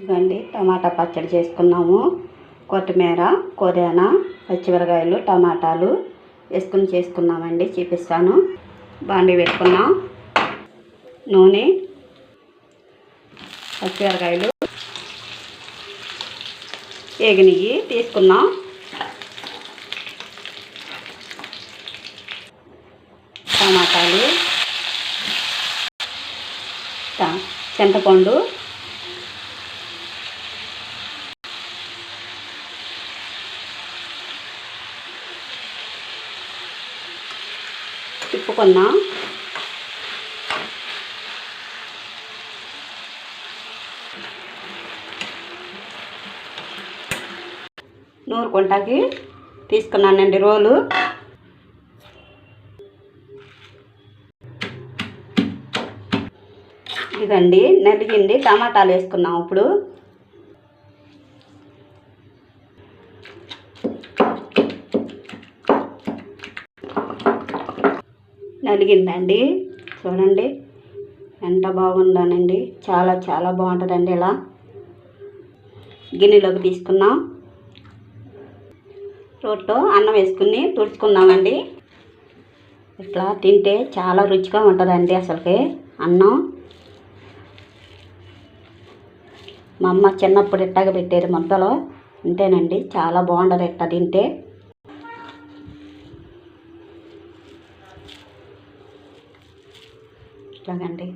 ఇదిగోండి టమాటా పచ్చడి చేసుకున్నాము. కొత్తిమీర, పుదీనా, పచ్చిమిరకాయలు, టమాటాలు వేసుకుని చేసుకున్నామండి. చూపిస్తాను. బాండీ పెట్టుకున్నాం. నూనె, పచ్చిమిరకాయలు ఏగినవి తీసుకున్నాం. టమాటాలు, చింతపండు, తిప్పుకున్నాం. నూరుకుంటాకి తీసుకున్నానండి రోలు. ఇదండి నలిగింది. టమాటాలు వేసుకున్నాం. ఇప్పుడు నలిగిందండి. చూడండి ఎంత బాగుందోనండి. చాలా చాలా బాగుంటుందండి. ఇలా గిన్నెలోకి తీసుకున్నాం. రోట్లో అన్నం వేసుకుని తుడుచుకున్నామండి. ఇట్లా తింటే చాలా రుచిగా ఉంటుందండి. అసలుకి అన్నం మా అమ్మ చిన్నప్పుడు ఇట్టగా పెట్టేది ముద్దలో. అంతేనండి, చాలా బాగుంటుంది ఇట్ట తింటే. ఇట్లాగండి.